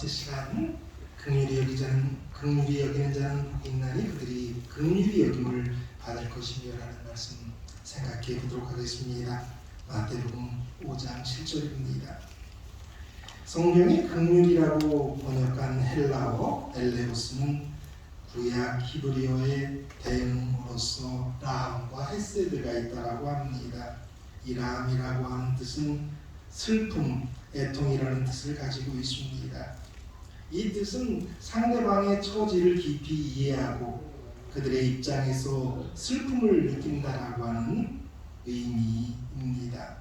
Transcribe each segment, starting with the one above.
번째 시간, 긍휼히 여기는 자는 복이 있나니 그들이 긍휼히 여김을 받을 것이며라는 말씀 생각해 보도록 하겠습니다. 마태복음 5장 7절입니다. 성경이 긍휼이라고 번역한 헬라어 엘레오스는 구약 히브리어의 대응어로서 라함과 헤세드가 있다라고 합니다. 이 라함이라고 하는 뜻은 슬픔, 애통이라는 뜻을 가지고 있습니다. 이 뜻은 상대방의 처지를 깊이 이해하고 그들의 입장에서 슬픔을 느낀다라고 하는 의미입니다.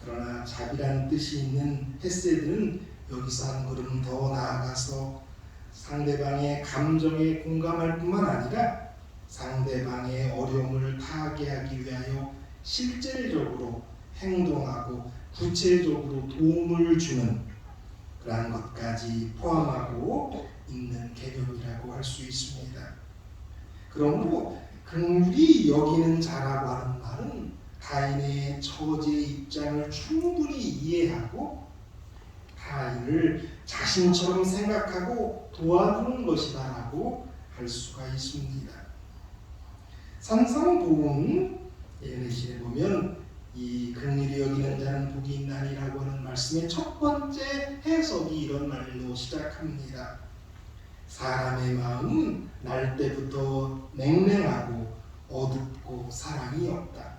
그러나 자비라는 뜻이 있는 헤세드는 여기서 한 걸음 더 나아가서 상대방의 감정에 공감할 뿐만 아니라 상대방의 어려움을 타개하기 위하여 실질적으로 행동하고 구체적으로 도움을 주는 그러한 것까지 포함하고 있는 개념이라고 할 수 있습니다. 그러므로 긍휼히 여기는 자라고 하는 말은 타인의 처지의 입장을 충분히 이해하고 타인을 자신처럼 생각하고 도와주는 것이다라고 할 수가 있습니다. 산상보음 예내신에 보면 이 긍휼히 여기는 자는 복이 있나니라고 하는 말씀의 첫 번째 해석이 이런 말로 시작합니다. 사람의 마음은 날 때부터 냉랭하고 어둡고 사랑이 없다.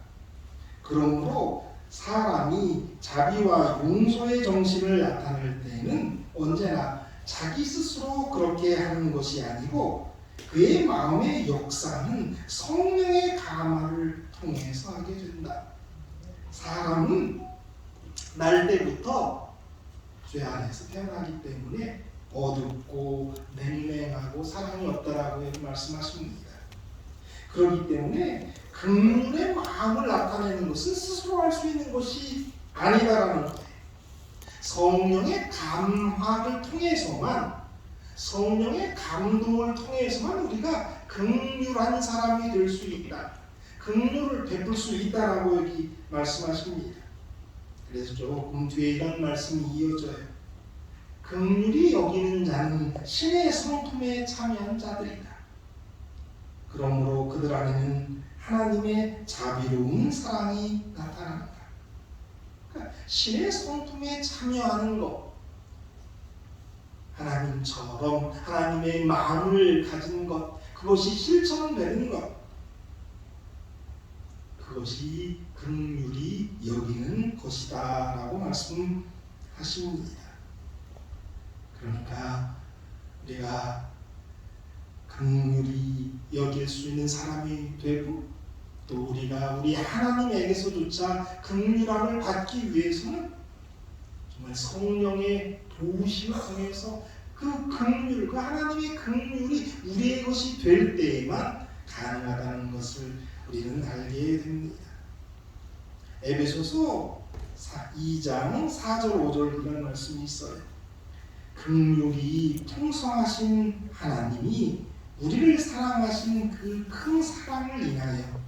그러므로 사람이 자비와 용서의 정신을 나타낼 때에는 언제나 자기 스스로 그렇게 하는 것이 아니고 그의 마음의 역사는 성령의 감화를 통해서 하게 된다. 사람은 날 때부터 죄 안에서 태어나기 때문에 어둡고 냉랭하고 사랑이 없다라고 말씀하십니다. 그렇기 때문에 긍휼의 마음을 나타내는 것은 스스로 할 수 있는 것이 아니다라는 거예요. 성령의 감화를 통해서만, 성령의 감동을 통해서만 우리가 긍휼한 사람이 될 수 있다. 긍휼을 베풀 수 있다라고 여기 말씀하십니다. 그래서 조금 뒤에 이런 말씀이 이어져요. 긍휼히 여기는 자는 신의 성품에 참여한 자들이다. 그러므로 그들 안에는 하나님의 자비로운 사랑이 나타난다. 그러니까 신의 성품에 참여하는 것, 하나님처럼 하나님의 마음을 가진 것, 그것이 실천되는 것, 그것이 긍휼히 여기는 것이다 라고 말씀하십니다. 그러니까 우리가 긍휼히 여길 수 있는 사람이 되고 또 우리가 우리 하나님에게서조차 긍휼함을 받기 위해서는 정말 성령의 도우심을 통해서 그 긍휼, 그 하나님의 긍휼이 우리의 것이 될 때에만 가능하다는 것을 우리는 알게 됩니다. 에베소서 2장 4절 5절 이런 말씀이 있어요. 긍휼이 풍성하신 하나님이 우리를 사랑하신 그 큰 사랑을 인하여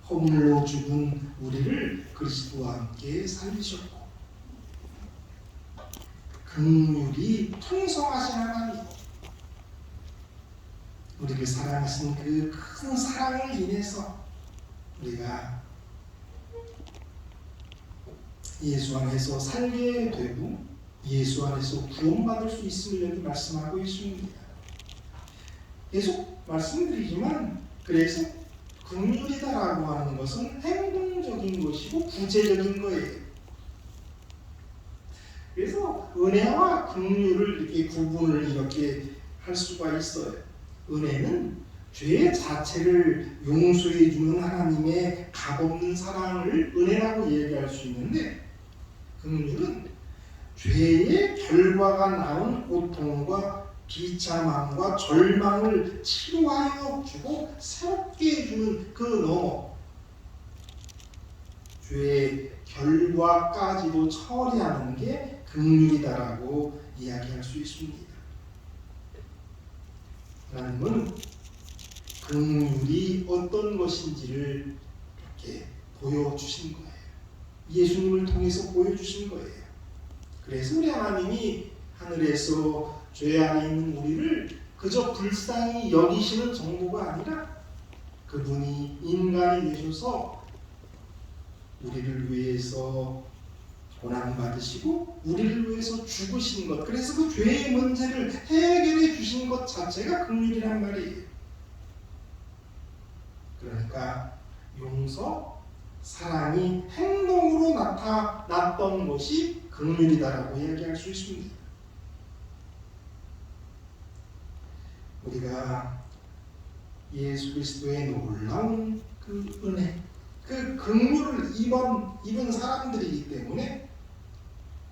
허물로 죽은 우리를 그리스도와 함께 살리셨고, 긍휼이 풍성하신 하나님, 우리를 사랑하신 그 큰 사랑을 인해서 우리가 예수 안에서 살게 되고 예수 안에서 구원받을 수 있음을 여기 말씀하고 있습니다. 계속 말씀드리지만 그래서 긍휼이다라고 하는 것은 행동적인 것이고 구체적인 거예요. 그래서 은혜와 긍휼을 이렇게 구분을 이렇게 할 수가 있어요. 은혜는 죄 자체를 용서해 주는 하나님의 값없는 사랑을 은혜라고 얘기할 수 있는데, 긍휼은 죄의 결과가 낳은 고통과 비참함과 절망을 치료하여 주고 새롭게 해주는 그 너머, 죄의 결과까지도 처리하는 게 긍휼이다라고 이야기할 수 있습니다. 하나님은 긍휼이 어떤 것인지를 이렇게 보여주신 거예요. 예수님을 통해서 보여주신 거예요. 그래서 우리 하나님이 하늘에서 죄 안에 있는 우리를 그저 불쌍히 여기시는 정도가 아니라 그분이 인간이 되셔서 우리를 위해서 고난받으시고 우리를 위해서 죽으신 것, 그래서 그 죄의 문제를 해결해 주신 것 자체가 긍휼이란 말이에요. 그러니까 용서, 사랑이 행동으로 나타났던 것이 긍휼이다라고 이야기할 수 있습니다. 우리가 예수 그리스도의 놀라운 그 은혜, 그 긍휼을 입은 사람들이기 때문에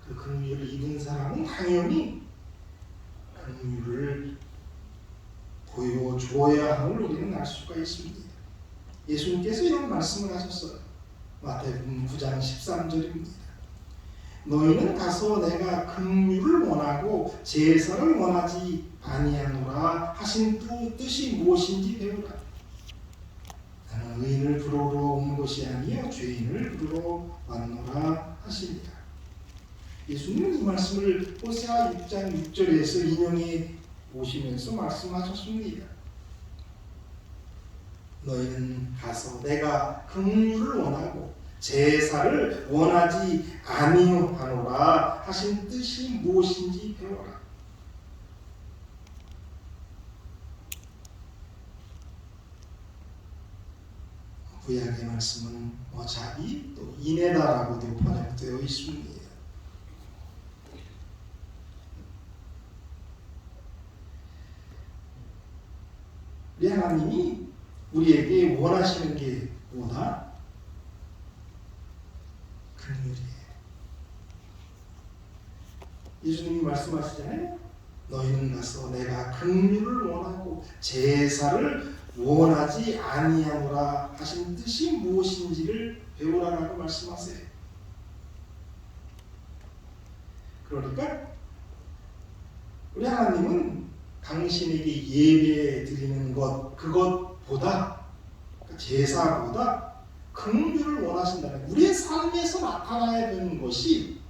그 긍휼을 입은 사람은 당연히 긍휼을 보여줘야 함을 우리는 알 수가 있습니다. 예수님께서 이런 말씀을 하셨어요. 마태복음 9장 13절입니다. 너희는 가서 내가 긍휼을 원하고 제사를 원하지 아니하노라 하신 뜻이 무엇인지 배우라. 나는 의인을 부르러 온 것이 아니요 죄인을 부르러 왔노라 하시니라. 예수님은 이 말씀을 호세아 6장 6절에서 인용해 오시면서 말씀하셨습니다. 너희는 가서 내가 긍휼을 원하고 제사를 원하지 아니하노라 하신 뜻이 무엇인지 배워라. 구약의 말씀은 어차피 또 인애다라고도 번역되어 있습니다. 우리 하나님이 우리에게 원하시는 게 뭐다? 긍휼이에요. 예수님이 말씀하시잖아요. 너희는 가서 내가 긍휼을 원하고 제사를 원하지 아니하노라 하신 뜻이 무엇인지를 배우라라고 말씀하세요. 그러니까 우리 하나님은 당신에게 예배 드리는 것, 그것보다, 제사보다 긍휼을 원하신다는, 우리의 삶에서 나타나야 되는 것이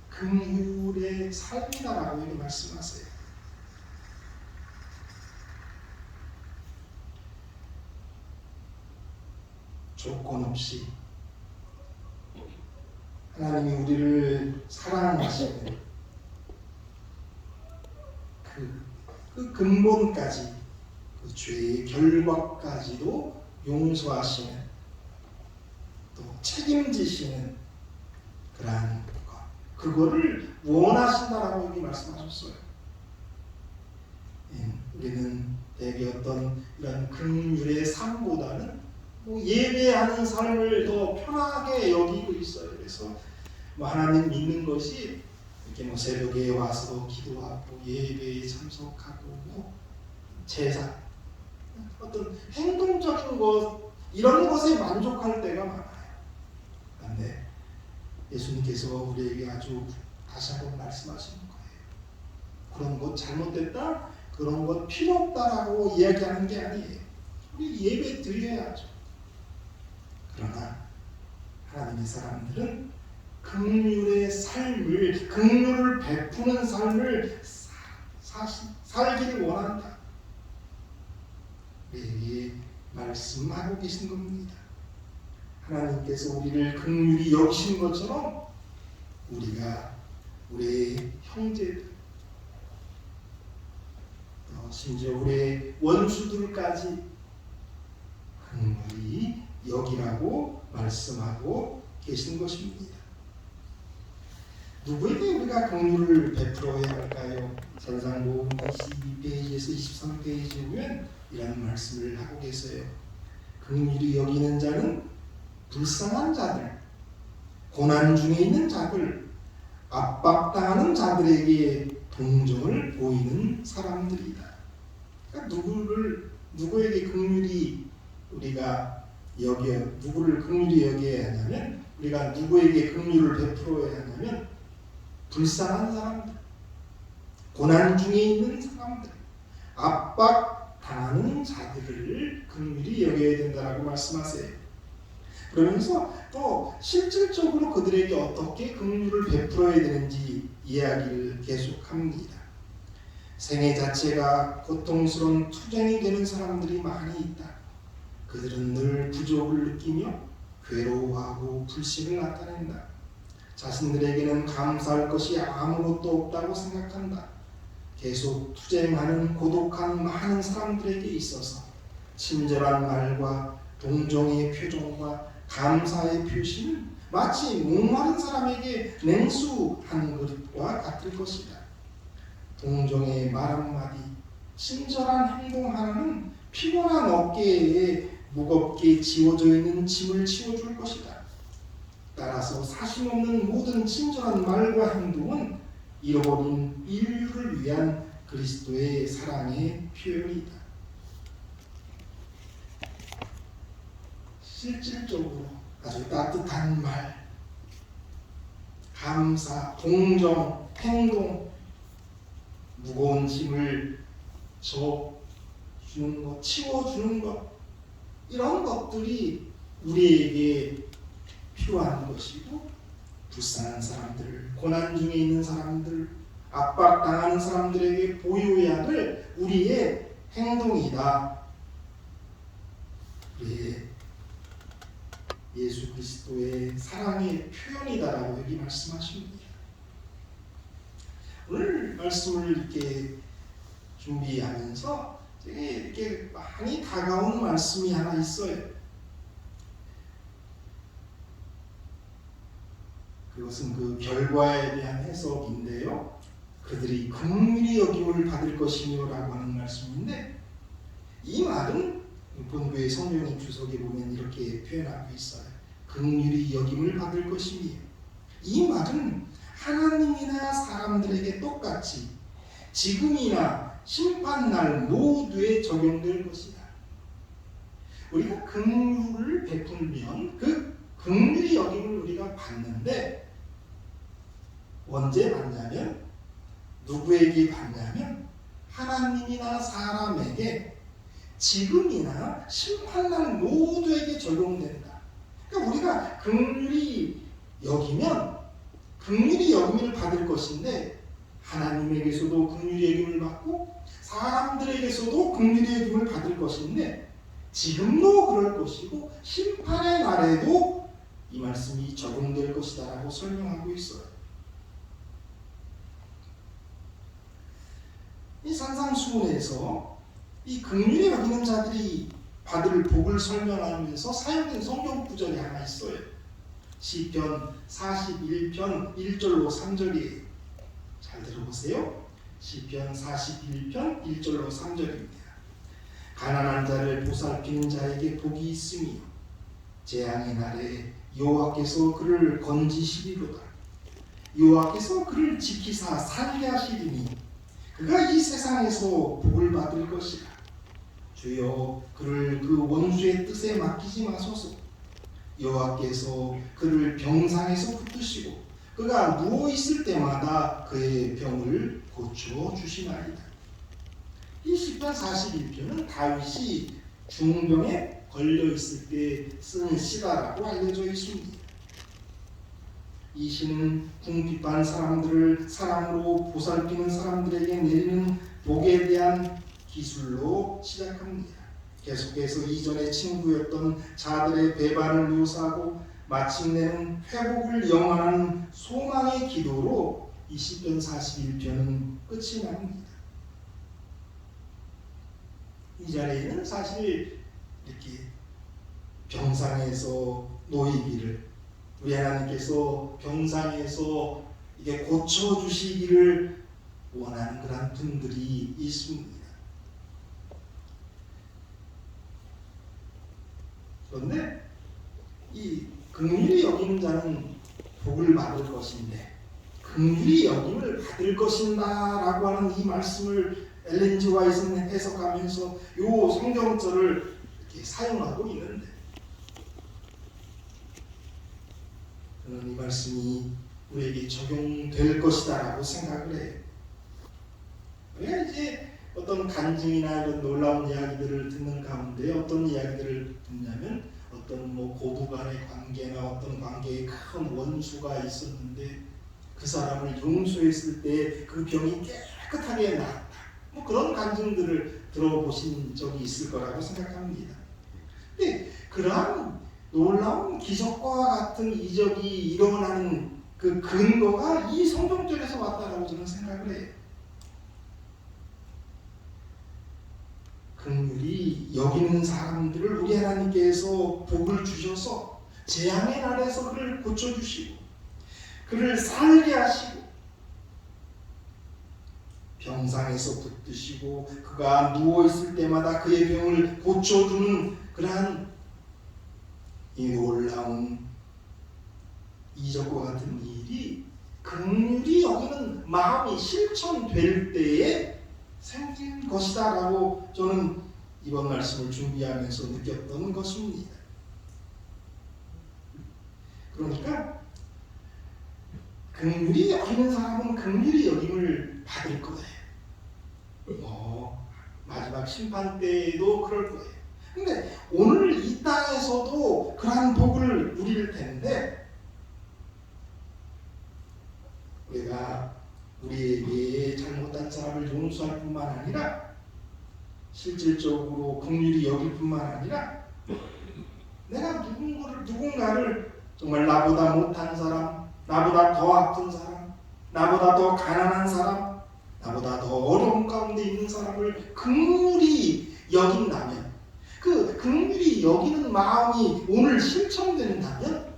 긍휼의 삶이다라고 이렇게 말씀하세요. 조건 없이 하나님이 우리를 사랑하시는 그 근본까지, 그 죄의 결과까지도 용서하시는, 또 책임지시는 그러한 것, 그거를 원하신다라고 여기 말씀하셨어요. 우리는 대개 어떤 이런 긍휼의 삶보다는 예배하는 삶을 더 편하게 여기고 있어요. 그래서 하나님 믿는 것이 이렇게 새벽에 와서 기도하고 예배에 참석하고 제사, 어떤 행동적인 것, 이런 것에 만족할 때가 많아요. 그런데 예수님께서 우리에게 아주 다시 한번 말씀하시는 거예요. 그런 것 잘못됐다, 그런 것 필요 없다라고 이야기하는 게 아니에요. 우리 예배 드려야죠. 그러나 하나님의 사람들은 긍휼의 삶을, 긍휼을 베푸는 삶을 살기를 원한다. 우리에게 말씀하고 계신 겁니다. 하나님께서 우리를 긍휼히 여기신 것처럼 우리가 우리의 형제들, 심지어 우리의 원수들까지 긍휼히 여기라고 말씀하고 계신 것입니다. 누구에게 우리가 긍휼을 베풀어야 할까요? 산상보험 22페이지에서 23페이지에 보면 이라는 말씀을 하고 계세요. 긍휼히 여기는 자는 불쌍한 자들, 고난 중에 있는 자들, 압박당하는 자들에게 동정을 보이는 사람들이다. 그러니까 누구에게 긍휼히 우리가 누구를 긍휼히 여겨야 하냐면, 우리가 누구에게 긍휼을 베풀어야 하냐면 불쌍한 사람들, 고난 중에 있는 사람들, 압박당하는 자들을 긍휼히 여겨야 된다라고 말씀하세요. 그러면서 또 실질적으로 그들에게 어떻게 긍휼을 베풀어야 되는지 이야기를 계속합니다. 생애 자체가 고통스러운 투쟁이 되는 사람들이 많이 있다. 그들은 늘 부족을 느끼며 괴로워하고 불신을 나타낸다. 자신들에게는 감사할 것이 아무것도 없다고 생각한다. 계속 투쟁하는 고독한 많은 사람들에게 있어서 친절한 말과 동정의 표정과 감사의 표시는 마치 목마른 사람에게 냉수 한 그릇과 같을 것이다. 동정의 말 한마디, 친절한 행동 하나는 피곤한 어깨에 무겁게 지워져 있는 짐을 치워줄 것이다. 따라서 사심 없는 모든 친절한 말과 행동은 잃어버린 인류를 위한 그리스도의 사랑의 표현이다. 실질적으로 아주 따뜻한 말, 감사, 동정, 행동, 무거운 짐을 져주는 것, 치워주는 것, 이런 것들이 우리에게 필요한 것이고, 불쌍한 사람들, 고난 중에 있는 사람들, 압박당하는 사람들에게 보여야 할 우리의 행동이다. 우리의 예수 그리스도의 사랑의 표현이다라고 여기 말씀하십니다. 오늘 말씀을 이렇게 준비하면서 이렇게 많이 다가오는 말씀이 하나 있어요. 그것은 그 결과에 대한 해석인데요. 그들이 긍휼히 여김을 받을 것이며 라고 하는 말씀인데, 이 말은 본교의 성경의 주석에 보면 이렇게 표현하고 있어요. 긍휼히 여김을 받을 것이며, 이 말은 하나님이나 사람들에게 똑같이 지금이나 심판날 모두에 적용될 것이다. 우리가 긍휼을 베풀면 그 긍휼히 여김을 우리가 받는데, 언제 받냐면, 누구에게 받냐면 하나님이나 사람에게 지금이나 심판날 모두에게 적용된다. 그러니까 우리가 긍휼히 여기면 긍휼히 여김을 받을 것인데, 하나님에게서도 긍휼히 여김을 받고 사람들에게서도 긍휼히 여김을 받을 것인데, 지금도 그럴 것이고 심판의 날에도 이 말씀이 적용될 것이다 라고 설명하고 있어요. 이 산상수훈에서 이 긍휼히 여기는 자들이 받을 복을 설명하면서 사용된 성경 구절이 하나 있어요. 시편 41편 1절로 3절이에요. 잘 들어보세요. 시편 41편 1절로 3절입니다. 가난한 자를 보살피는 자에게 복이 있으며 재앙의 날에 여호와께서 그를 건지시리로다. 여호와께서 그를 지키사 살게 하시리니 그가 이 세상에서 복을 받을 것이라. 주여 그를 그 원수의 뜻에 맡기지 마소서. 여호와께서 그를 병상에서 붙드시고 그가 누워 있을 때마다 그의 병을 고쳐 주시나이다. 이 시편 41편은 다윗이 중병에 걸려 있을 때 쓴 시라고 알려져 있습니다. 이 시는 궁핍한 사람들을 사랑으로 보살피는 사람들에게 내리는 복에 대한 기술로 시작합니다. 계속해서 이전에 친구였던 자들의 배반을 묘사하고 마침내는 회복을 영원한 소망의 기도로 이 시편 41편은 끝이 납니다. 이 자리에는 사실 이렇게 병상에서 놓이기를, 우리 하나님께서 병상에서 이게 고쳐주시기를 원하는 그런 분들이 있습니다. 그런데 이 긍휼히 여기는 자는 복을 받을 것인데, 긍휼히 여김을 받을 것인다라고 하는 이 말씀을 엘렌 G. 화이트는 해석하면서 요 성경절을 이렇게 사용하고 있는데, 저는 이 말씀이 우리에게 적용될 것이다라고 생각을 해요. 우리가 이제 어떤 간증이나 이런 놀라운 이야기들을 듣는 가운데 어떤 이야기들을 듣냐면, 어떤 고부 간의 관계나 어떤 관계에 큰 원수가 있었는데 그 그 사람을 용서했을 때 그 병이 깨끗하게 나았다. 뭐 그런 간증들을 들어보신 적이 있을 거라고 생각합니다. 근데 그러한 놀라운 기적과 같은 이적이 일어나는 그 근거가 이 성경절에서 왔다라고 저는 생각을 해요. 긍휼히 여기는 사람들을 우리 하나님께서 복을 주셔서 재앙의 날에서 그를 고쳐주시고 그를 살게 하시고 병상에서 붙드시고 그가 누워있을 때마다 그의 병을 고쳐주는 그러한 이 놀라운 이적과 같은 일이 긍휼히 여기는 마음이 실천될 때에 생긴 것이다 라고 저는 이번 말씀을 준비하면서 느꼈던 것입니다. 그러니까 긍휼히 여기는 사람은 긍휼히 여김을 받을 거예요. 마지막 심판 때에도 그럴 거예요. 근데 오늘 이 땅에서도 그러한 복을 누릴 텐데 우리가 우리에게 잘못한 사람을 용서할 뿐만 아니라 실질적으로 긍휼히 여길 뿐만 아니라 내가 누군가를 정말 나보다 못한 사람, 나보다 더 아픈 사람, 나보다 더 가난한 사람, 나보다 더 어려운 가운데 있는 사람을 긍휼히 여긴다면 그 긍휼히 여기는 마음이 오늘 실천된다면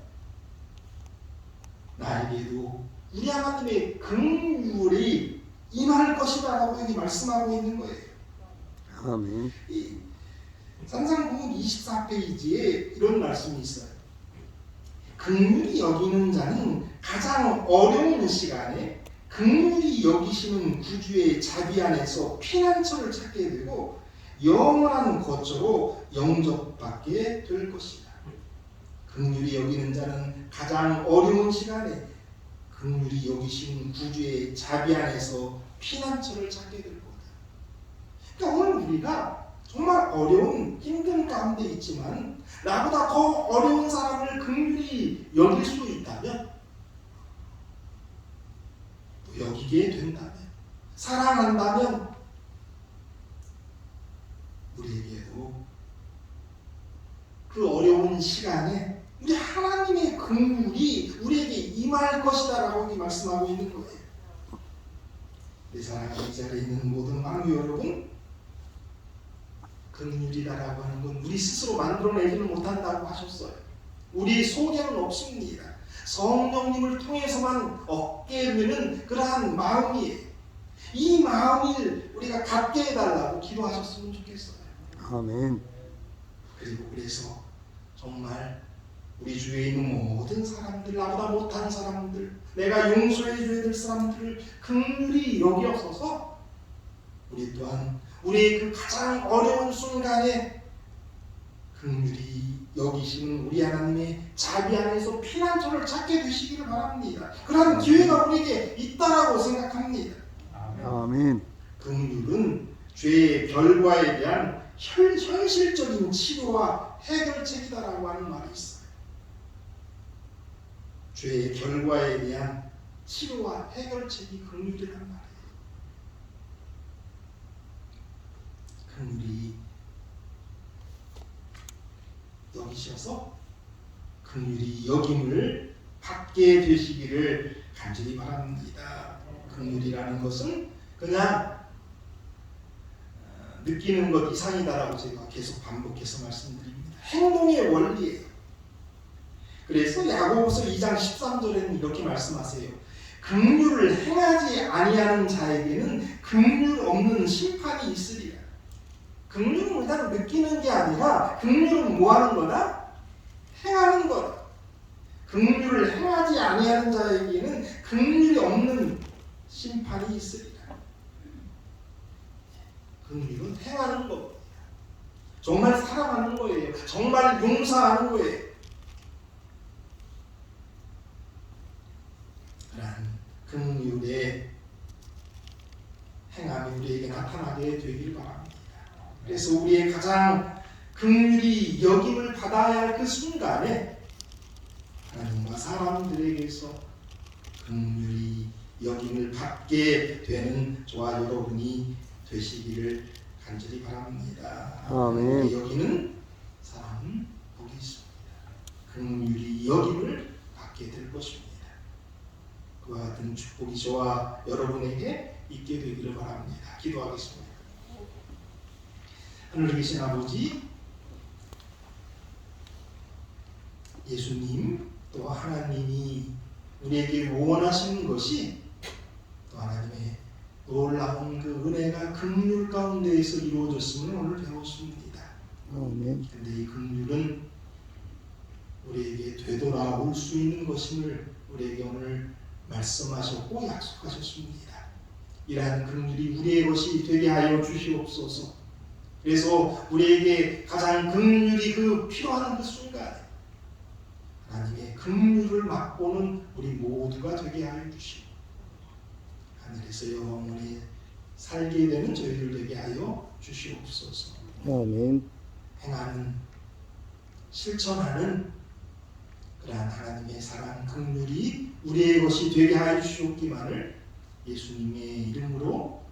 나에게도 우리 하나님의 긍휼이 임할 것이다 라고 여기 말씀하고 있는 거예요. 아멘. 이 산상복음 24페이지에 이런 말씀이 있어요. 긍휼히 여기는 자는 가장 어려운 시간에 긍휼히 여기시는 구주의 자비 안에서 피난처를 찾게 되고 영원한 거처로 영접받게 될 것이다. 긍휼히 여기는 자는 가장 어려운 시간에 긍휼히 여기시는 구주의 자비 안에서 피난처를 찾게 될 거다. 그러니까 오늘 우리가 정말 어려운 힘든 가운데 있지만 나보다 더 어려운 사람을 긍휼히 여길 수 있다면 또 여기게 된다면 사랑한다면 우리에게도 그 어려운 시간에 우리 하나님의 긍휼이 우리에게 임할 것이다 라고 말씀하고 있는 거예요. 내 사랑하는 이 자리에 있는 모든 왕유 여러분, 긍휼이라고 하는 건 우리 스스로 만들어내지는 못한다고 하셨어요. 우리 속에는 없습니다. 성령님을 통해서만 얻게 되는 그러한 마음이에요. 이 마음을 우리가 갖게 해달라고 기도하셨으면 좋겠어요. 아멘. 그리고 그래서 정말 우리 주위에 있는 모든 사람들, 나보다 못한 사람들, 내가 용서해줘야 될 사람들을 긍휼히 여기어서서 우리 또한 우리의 그 가장 어려운 순간에 긍휼히 여기시는 우리 하나님의 자비 안에서 피난처를 찾게 되시기를 바랍니다. 그런 기회가 우리에게 있다라고 생각합니다. 아멘. 긍휼은 죄의 결과에 대한 현실적인 치료와 해결책이다라고 하는 말이 있어요. 죄의 결과에 대한 치료와 해결책이 긍휼이란 말이에요. 긍휼히 여기셔서 긍휼히 여김을 받게 되시기를 간절히 바랍니다. 긍휼이라는 것은 그냥 느끼는 것 이상이다라고 제가 계속 반복해서 말씀드립니다. 행동의 원리예요. 그래서 야고보서 2장 13절에는 이렇게 말씀하세요. 긍휼을 행하지 아니하는 자에게는 긍휼 없는 심판이 있으리라. 긍휼은 일단 느끼는 게 아니라 긍휼은 뭐 하는 거다? 행하는 거다. 긍휼을 행하지 아니하는 자에게는 긍휼이 없는 심판이 있으리라. 긍휼은 행하는 겁니다. 정말 사랑하는 거예요. 정말 용서하는 거예요. 그러한 긍휼의 행함이 우리에게 나타나게 되길 바랍니다. 그래서 우리의 가장 긍휼히 여김을 받아야 할 그 순간에 하나님과 사람들에게서 긍휼히 여김을 받게 되는 저와 여러분이 되시기를 간절히 바랍니다. 아멘. 여기는 사람은 복이 있습니다. 긍휼히 여김을 받게 될 것입니다. 그와 같은 축복이 저와 여러분에게 있게 되기를 바랍니다. 기도하겠습니다. 하늘에 계신 아버지, 예수님 또 하나님이 우리에게 원하시는 것이 또 하나님의 놀라운 그 은혜가 긍휼 가운데에서 이루어졌음을 오늘 배웠습니다. 아멘. 그런데 이 긍휼은 우리에게 되돌아올 수 있는 것임을 우리에게 오늘 말씀하셨고 약속하셨습니다. 이러한 긍휼이 우리의 것이 되게 하여 주시옵소서. 그래서 우리에게 가장 긍휼이 필요한 그 순간에 하나님의 긍휼을 맛보는 우리 모두가 되게 하여 주시고 하늘에서 영원히 살게 되는 저희들 되게 하여 주시옵소서. 아멘. 행하는 실천하는 그러한 하나님의 사랑 긍휼이 우리의 것이 되게 하여 주시옵기만을 예수님의 이름으로